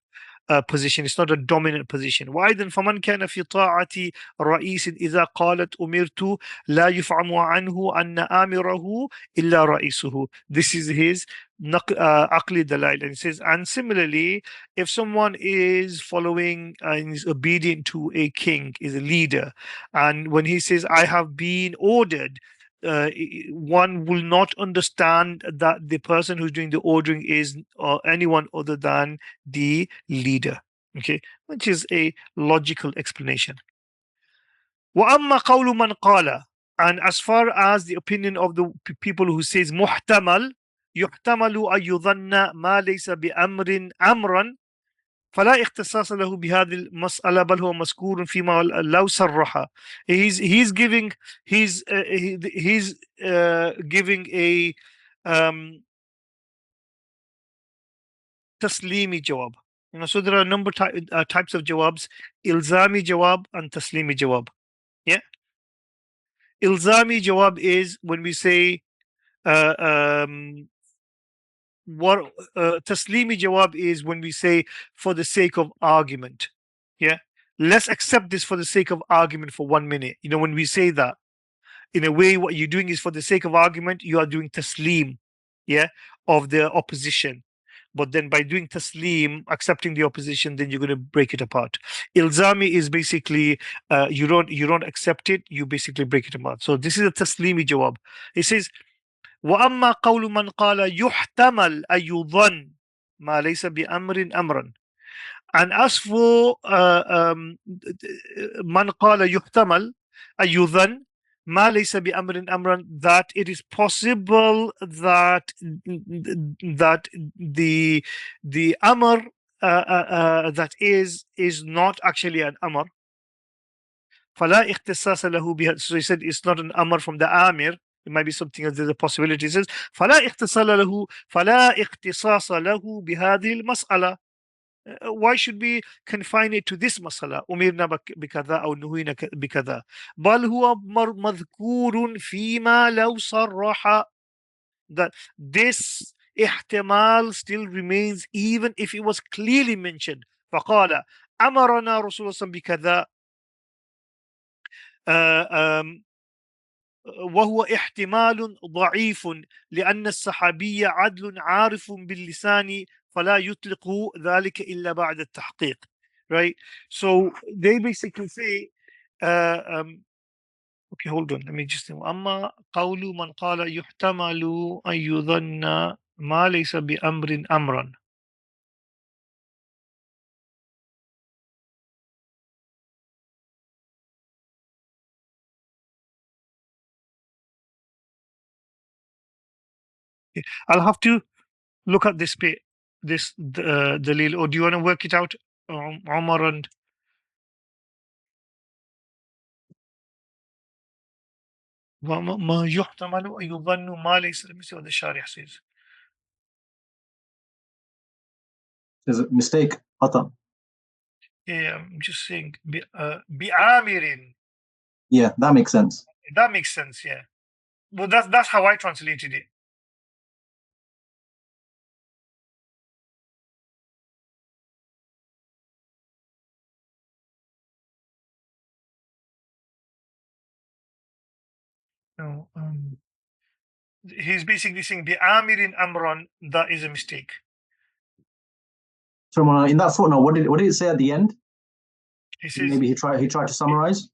position. It's not a dominant position. وأيضا فمن كان في طاعة رئيس إذا قالت أمرت لا يفهم عنه أن آمره إلا رئيسه. This is his عقل دلائل. And it says, and similarly, if someone is following and is obedient to a king, is a leader, and when he says, I have been ordered, one will not understand that the person who's doing the ordering is anyone other than the leader, okay, which is a logical explanation. وَأَمَّا قَوْلُ مَنْ قَالَ, and as far as the opinion of the people who says muhtamal, يحتمل أن يظن ما ليس بأمر أمرا فلا اختصاص له بهذه المسألة بل هو مذكور فيما لو صرح. He's giving he's giving a taslimi jawab. You know, so there are a number of types of jawabs: ilzami jawab and taslimi jawab. Yeah, ilzami jawab is when we say what taslimi jawab is when we say for the sake of argument. Yeah, let's accept this for the sake of argument for 1 minute. You know, when we say that, in a way, what you're doing is for the sake of argument, you are doing taslim, yeah, of the opposition. But then by doing taslim, accepting the opposition, then you're going to break it apart. Ilzami is basically you don't accept it, you basically break it apart. So this is a taslimi jawab. It says وأما قول من قال يحتمل أن يظن ما ليس بأمر أمرا. And as for من قال يحتمل أن يظن ما ليس بأمر أمرا, that it is possible that the amr that is not actually an amr. فلا اختصاص له بها. So he said it's not an amr from the amir. It might be something else. There's a possibility. It says فلا اختصاص له بهذه المسألة. Why should we confine it to this masala? أمرنا بكذا أو نهينا بكذا. بل هو مذكور فيما لو صرح. That this ihtimal still remains even if it was clearly mentioned. فقال أمرنا رسول الله بكذا وهو احتمال ضعيف لأن الصحابي عدل عارف باللسان فلا يطلق ذلك إلا بعد التحقيق. Right? So they basically say okay, hold on, let me just أما قول من قال يحتمل أن يظن ما ليس بأمر أمرا. I'll have to look at this dalil, or do you want to work it out, Omar? And ما يحتمل أن يظن ما ليس. Let me see what the Sharih says. There's a mistake. خطأ. Yeah, I'm just saying بآمر. Yeah, that makes sense. That makes sense, yeah. Well, that's how I translated it. No, he's basically saying بآمر أمرا. That is a mistake. So in that footnote, what did it say at the end? He says Maybe he tried to summarize.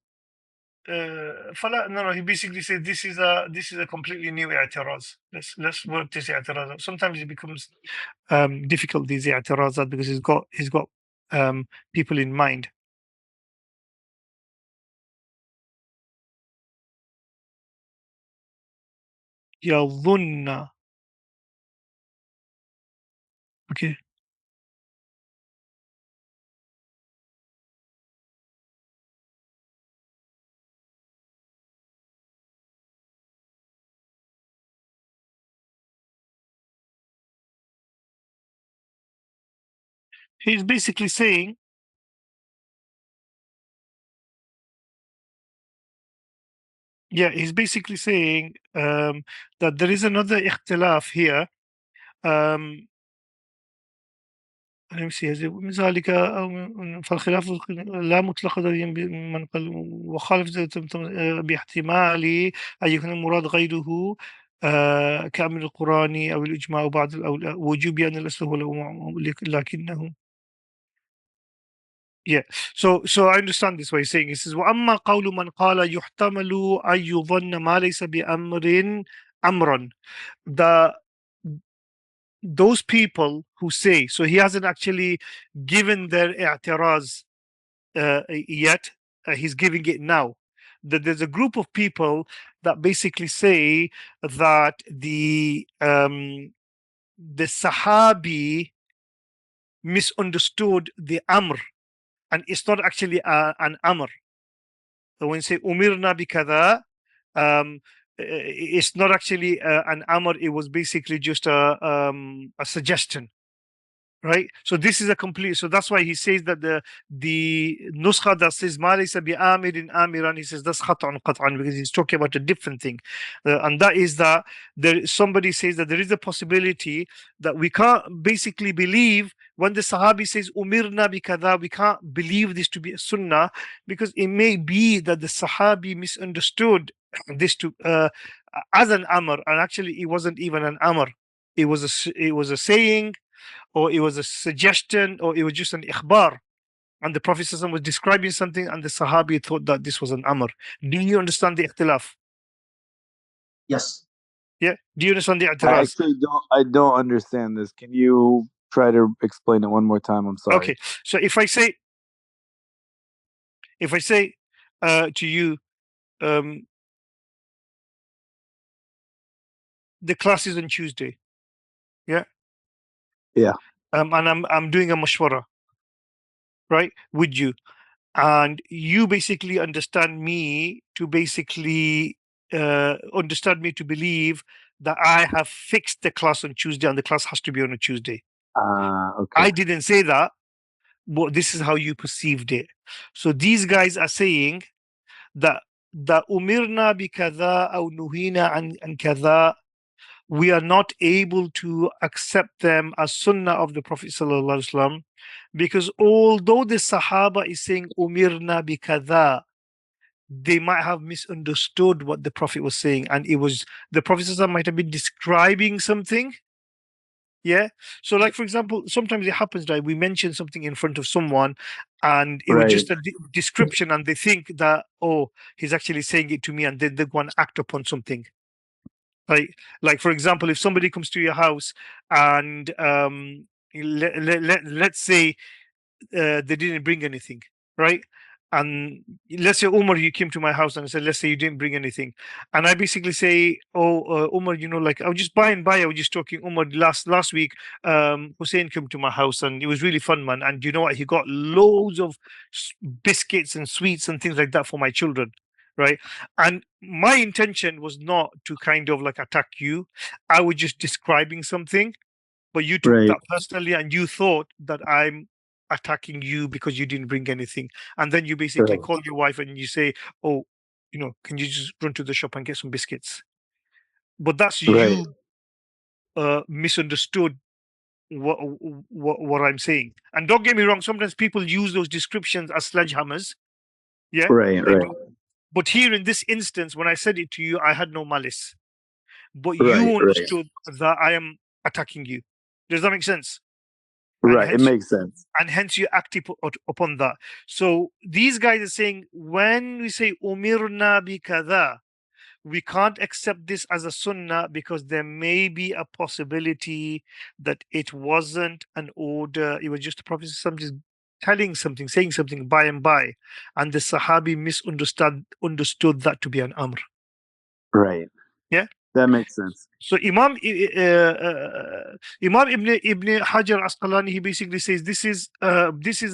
No, he basically said this is a completely new i'tiraz. Let's work this i'tiraz out. Sometimes it becomes difficult, these i'tirazat, because he's got people in mind. يظن. Okay. He's basically saying, that there is another ikhtilaf here. Let me see. من ذلك فالخلاف لا مطلق من قال وخالف باحتمال أن يكون المراد غيره كأمر القرآن أو الإجماع أو بعض وجوب أن الأصل هو لكنه. Yeah. So I understand this. What he's saying. He says وأما قول من قال يحتمل أن يظن ما ليس بأمر أمرا. Those people who say, so he hasn't actually given their i'tiraz yet, he's giving it now. That there's a group of people that basically say that the Sahabi misunderstood the Amr, and it's not actually an Amr. So when you say Umirna bikada, it's not actually an Amr, it was basically just a suggestion. Right, so this is a complete. So that's why he says that the Nuskha that says "Ma laysa bi amirin amiran," he says that's khata'un qat'an, because he's talking about a different thing, and that is that somebody says that there is a possibility that we can't basically believe when the Sahabi says "Umirna bi kadha," we can't believe this to be a sunnah, because it may be that the Sahabi misunderstood this to as an amr, and actually it wasn't even an amr. It was a saying, or it was a suggestion, or it was just an ikhbar. And the Prophet ﷺ was describing something, and the Sahabi thought that this was an amr. Do you understand the ikhtilaf? Yes. Yeah. Do you understand the I i'tiraz? actually don't understand this. Can you try to explain it one more time? I'm sorry. Okay. So if I say to you, the class is on Tuesday. Yeah. Yeah. And I'm doing a mashwara, right, with you, and you basically understand me to believe that I have fixed the class on Tuesday, and the class has to be on a Tuesday. Okay. I didn't say that, but this is how you perceived it. So these guys are saying that umirna bi kadha aw nuhina an kadha, we are not able to accept them as sunnah of the Prophet sallallahu alaihi wasallam, because although the Sahaba is saying umirna bi kadha, they might have misunderstood what the Prophet was saying, and it was the Prophet sallallahu alaihi wasallam might have been describing something. Yeah. So, like, for example, sometimes it happens that we mention something in front of someone and it was just a description, and they think that, oh, he's actually saying it to me, and then they go and act upon something. Like, for example, if somebody comes to your house and let's say they didn't bring anything, right? And let's say, Umar, you came to my house and said, let's say you didn't bring anything, and I basically say, oh, Umar, like, I was just by and by, I was just talking, Umar, last week, Hussein came to my house and it was really fun, man, and you know what, he got loads of biscuits and sweets and things like that for my children. right? And my intention was not to kind of like attack you. I was just describing something, but you took Right. that personally and you thought that I'm attacking you because you didn't bring anything. And then you basically Right. call your wife and you say, oh, can you just run to the shop and get some biscuits? But that's Right. you misunderstood what I'm saying. And don't get me wrong, sometimes people use those descriptions as sledgehammers. Yeah, Right. they Right. do. But here in this instance, when I said it to you, I had no malice. But Right. you Right. understood that I am attacking you. Does that make sense? And Right. It hence, makes sense. and hence you act upon that. So these guys are saying when we say umirna bi kada, we can't accept this as a sunnah because there may be a possibility that it wasn't an order. It was just the Prophet just telling something, saying something by and by, and the Sahabi understood that to be an amr. Right. Yeah. That makes sense. So Imam Ibn Hajar Asqalani, he basically says this is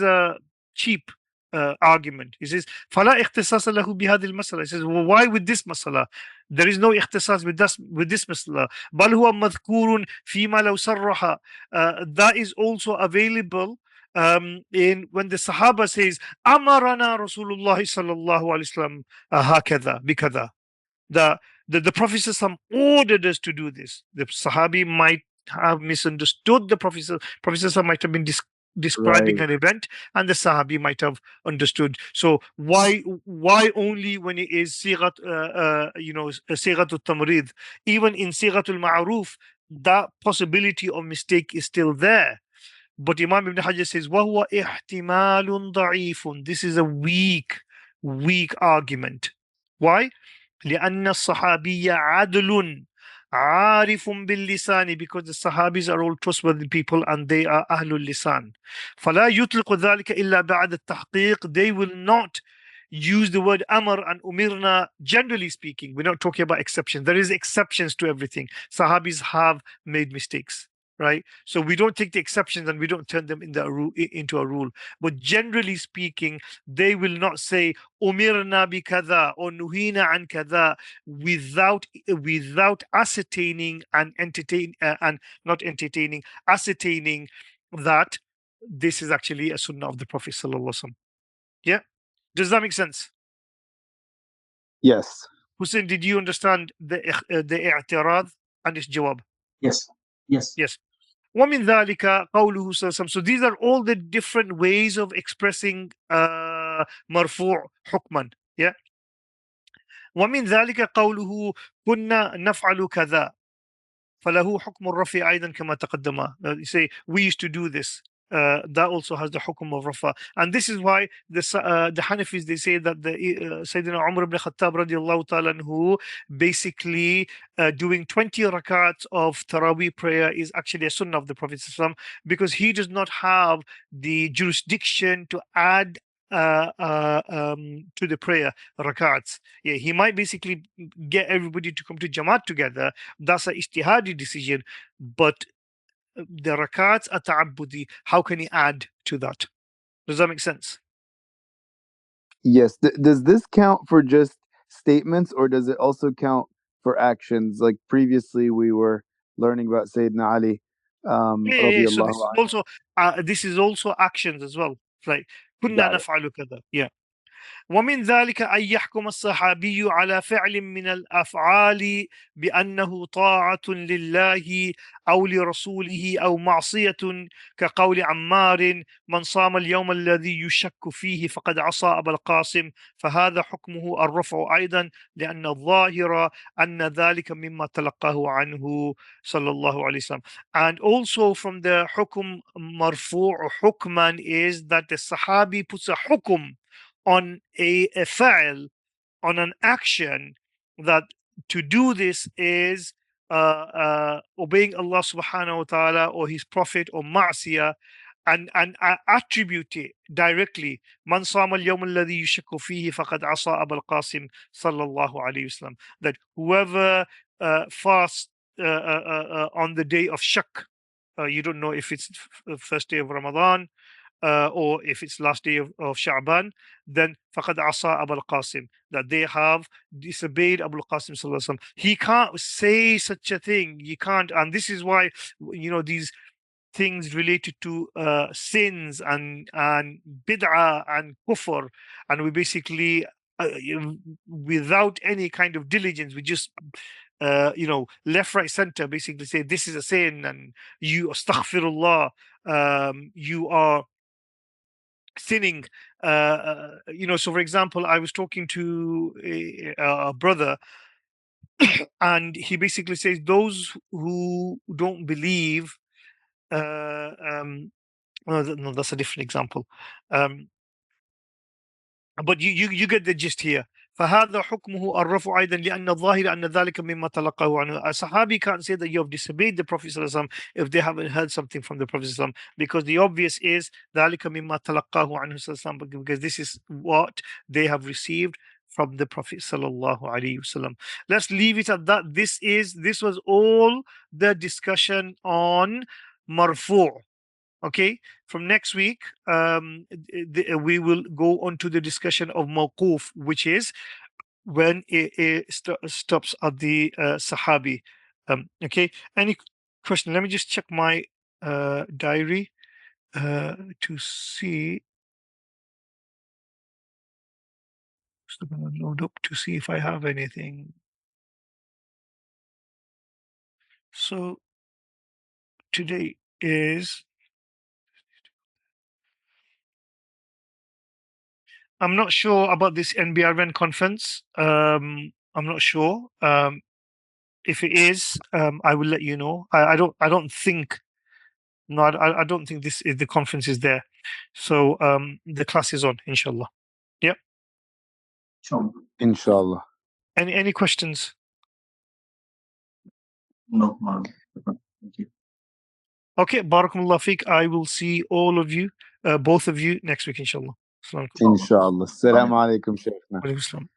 a cheap argument. He says فلا اختصاص له بهذه المسألة. He says, well, why with this masala? There is no اختصاص with this masala. بل هو مذكور فيما لو صرح. That is also available in when the Sahaba says أمرنا رسول الله صلى الله عليه وسلم هكذا بكذا. The Prophet ﷺ ordered us to do this. The Sahabi might have misunderstood the Prophet. Prophet ﷺ might have been describing Right. an event, and the Sahabi might have understood. So why only when it is sighat tamrid? Even in sighat al-ma'ruf, that possibility of mistake is still there. But Imam Ibn Hajar says, وَهُوَ احتمال ضعيف. This is a weak argument. Why? لأن الصحابي عدل عارف باللسان, because the Sahabis are all trustworthy people and they are أهل اللسان. فلا يطلق ذلك إلا بعد التحقيق. They will not use the word amr and umirna. Generally speaking, we're not talking about exceptions. There is exceptions to everything. Sahabis have made mistakes, right? So we don't take the exceptions and we don't turn them into a rule. But generally speaking, they will not say umirna bi kada or nuhina an kada without ascertaining and ascertaining that this is actually a sunnah of the Prophet sallallahu alaihi wasallam. Yeah, does that make sense? Yes. Hussein, did you understand the i'tirad and its jawab? Yes. Yes. Yes. ومن ذلك قوله صلى الله عليه وسلم. So these are all the different ways of expressing مرفوع حكما. Yeah. ومن ذلك قوله كنا نفعل كذا فله حكم الرفع أيضا كما تقدم. You say we used to do this. That also has the hukum of rafa, and this is why the Hanafis, they say that the Sayyidina Umar ibn Khattab radiallahu ta'ala anhu, basically doing 20 rakats of Taraweeh prayer is actually a sunnah of the Prophet ﷺ, because he does not have the jurisdiction to add to the prayer rakats. Yeah, he might basically get everybody to come to Jamaat together. That's a ijtihadi decision, but the rakats are ta'abbudi. How can he add to that? Does that make sense? Yes. Does this count for just statements, or does it also count for actions? Like previously, we were learning about Sayyidina Ali, Yeah. So radiallahu this is also actions as well. Like anhu. كنا Got it. نفعل كذا. Yeah. ومن ذلك أن يحكم الصحابي على فعل من الأفعال بأنه طاعة لله أو لرسوله أو معصية، كقول عمار من صام اليوم الذي يشك فيه فقد عصى أبا القاسم، فهذا حكمه الرفع أيضا، لأن الظاهر أن ذلك مما تلقاه عنه صلى الله عليه وسلم. And also from the حكم مرفوع حكما is that the Sahabi puts a حكم on a fa'il, on an action, that to do this is obeying Allah subhanahu wa ta'ala or his prophet or ma'siyah, and attribute it directly. Man sama al-yawm alladhi yushakku fihi faqad asa Abul Qasim sallallahu alayhi wasallam. That whoever fasts on the day of shak, you don't know if it's first day of Ramadan, or if it's last day of Sha'ban, then فَقَدْ عَصَى أَبَا الْقَاسِمِ, that they have disobeyed Abu al-Qasim sallallahu alaihi wasallam. He can't say such a thing. You can't, and this is why, these things related to sins and bid'ah and kufr, and we basically without any kind of diligence, we just left, right, center, basically say this is a sin, and you astaghfirullah, you are sinning. So for example, I was talking to a brother, and he basically says those who don't believe, no, that's a different example. But you get the gist here. فهذا حكمه الرفع أيضا لأن الظاهر أن ذلك مما تلقاه عنه. A Sahabi can't say that you have disobeyed the Prophet صلى الله عليه وسلم if they haven't heard something from the Prophet صلى الله عليه وسلم, because the obvious is ذلك مما تلقاه عنه صلى الله عليه وسلم, because this is what they have received from the Prophet sallallahu alaihi wasallam. Let's leave it at that. This was all the discussion on marfu'. Okay, from next week, we will go on to the discussion of mawquf, which is when it stops at the Sahabi. Okay, any question? Let me just check my diary to see. Just gonna load up to see if I have anything. So today is, I'm not sure about this NBRN conference. I'm not sure. If it is, I will let you know. I don't think. No, I don't think this is the conference is there. So the class is on, inshallah. Yeah. Sure. Inshallah. Any questions? No, thank you. Okay, barakallah fiqh. I will see all of you, both of you, next week, inshallah. Assalamu alaikum. Inshallah. Assalamu alaikum, Shaykhna. Wa alaikum assalam.